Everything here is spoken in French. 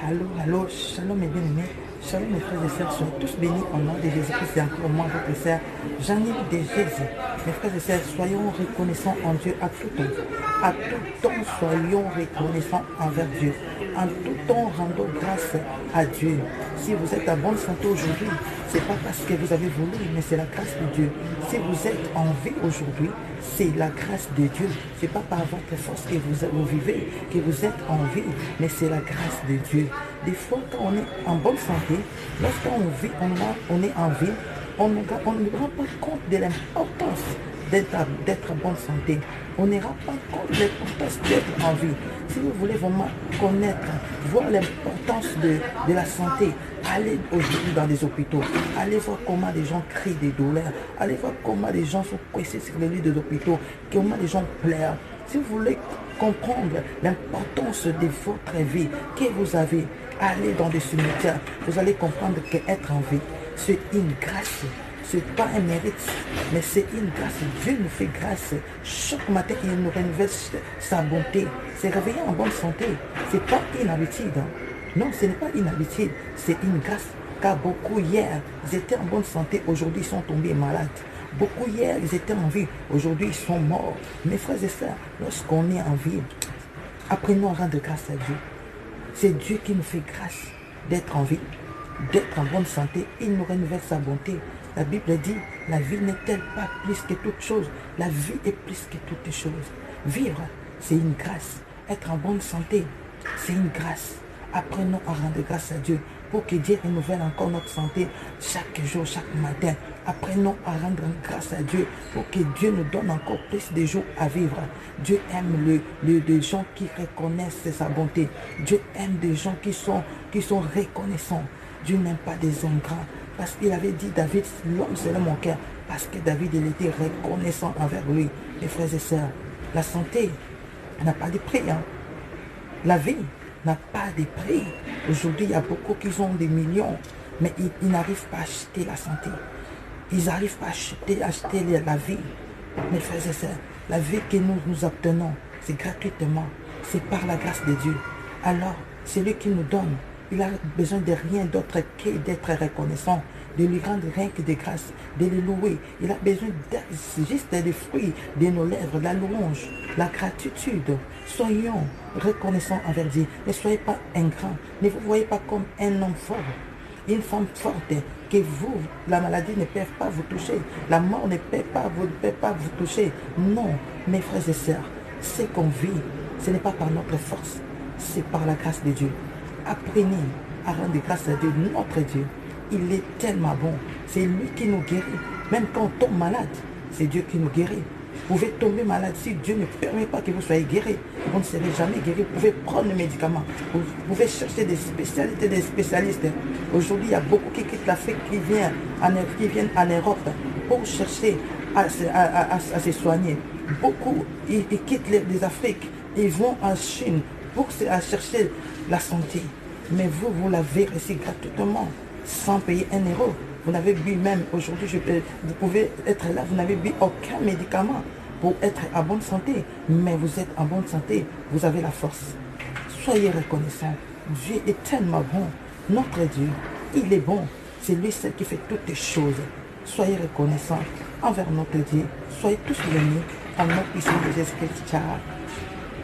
Allô, allô, shalom mes bien-aimés, shalom mes frères et sœurs, soyez tous bénis au nom de Jésus-Christ et encore moi, votre sœur, Jeanine de Jésus. Mes frères et sœurs, soyons reconnaissants en Dieu à tout temps. À tout temps, soyons reconnaissants envers Dieu. En tout temps, rendons grâce à Dieu. Si vous êtes en bonne santé aujourd'hui, ce n'est pas parce que vous avez voulu, mais c'est la grâce de Dieu. Si vous êtes en vie aujourd'hui, c'est la grâce de Dieu. Ce n'est pas par votre force que vous vivez, que vous êtes en vie, mais c'est la grâce de Dieu. Des fois, quand on est en bonne santé, lorsqu'on vit, on est en vie, on ne rend pas compte de l'importance d'être en bonne santé. On ne rend pas compte de l'importance d'être en vie. Si vous voulez vraiment connaître, voir l'importance de la santé, allez aujourd'hui dans les hôpitaux. Allez voir comment les gens crient des douleurs. Allez voir comment les gens sont coincés sur les lits des hôpitaux. Comment les gens pleurent. Si vous voulez comprendre l'importance de votre vie que vous avez, allez dans des cimetières. Vous allez comprendre qu'être en vie, c'est une grâce. Ce n'est pas un mérite, mais c'est une grâce. Dieu nous fait grâce. Chaque matin, il nous renouvelle sa bonté. C'est réveiller en bonne santé. Ce n'est pas une habitude. Non, ce n'est pas une habitude. C'est une grâce. Car beaucoup hier, ils étaient en bonne santé. Aujourd'hui, ils sont tombés malades. Beaucoup hier, ils étaient en vie. Aujourd'hui, ils sont morts. Mes frères et sœurs, lorsqu'on est en vie, apprenons à rendre grâce à Dieu. C'est Dieu qui nous fait grâce d'être en vie, d'être en bonne santé. Il nous renouvelle sa bonté. La Bible dit, la vie n'est-elle pas plus que toute chose? La vie est plus que toutes choses. Vivre, c'est une grâce. Être en bonne santé, c'est une grâce. Apprenons à rendre grâce à Dieu pour que Dieu renouvelle encore notre santé chaque jour, chaque matin. Apprenons à rendre grâce à Dieu pour que Dieu nous donne encore plus de jours à vivre. Dieu aime les gens qui reconnaissent sa bonté. Dieu aime des gens qui sont reconnaissants. Dieu n'aime pas des ingrats. Parce qu'il avait dit, David, l'homme selon mon cœur. Parce que David, il était reconnaissant envers lui. Mes frères et sœurs, la santé n'a pas de prix. La vie n'a pas de prix. Aujourd'hui, il y a beaucoup qui ont des millions, mais ils n'arrivent pas à acheter la santé. Ils n'arrivent pas à acheter la vie. Mes frères et sœurs, la vie que nous obtenons, c'est gratuitement. C'est par la grâce de Dieu. Alors, c'est lui qui nous donne. Il a besoin de rien d'autre que d'être reconnaissant, de lui rendre rien que de grâce, de le louer. Il a besoin juste des fruits de nos lèvres, la louange, la gratitude. Soyons reconnaissants envers Dieu. Ne soyez pas ingrats. Ne vous voyez pas comme un homme fort, une femme forte, que vous, la maladie ne peut pas vous toucher. La mort ne peut pas vous toucher. Non, mes frères et sœurs, ce qu'on vit, ce n'est pas par notre force, c'est par la grâce de Dieu. Apprenez à rendre grâce à Dieu, notre Dieu. Il est tellement bon. C'est lui qui nous guérit. Même quand on tombe malade, c'est Dieu qui nous guérit. Vous pouvez tomber malade. Si Dieu ne permet pas que vous soyez guéri, vous ne serez jamais guéri. Vous pouvez prendre le médicament. Vous pouvez chercher des spécialités, des spécialistes. Aujourd'hui, il y a beaucoup qui quittent l'Afrique, qui viennent en Europe pour chercher à se soigner. Beaucoup, ils quittent les Afriques. Ils vont en Chine pour chercher la santé. Mais vous l'avez reçu gratuitement, sans payer 1 euro. Vous n'avez bu même, aujourd'hui, vous pouvez être là, vous n'avez bu aucun médicament pour être en bonne santé. Mais vous êtes en bonne santé, vous avez la force. Soyez reconnaissants. Dieu est tellement bon. Notre Dieu, il est bon. C'est lui seul qui fait toutes les choses. Soyez reconnaissants envers notre Dieu. Soyez tous bénis en nom puissant de Jésus-Christ.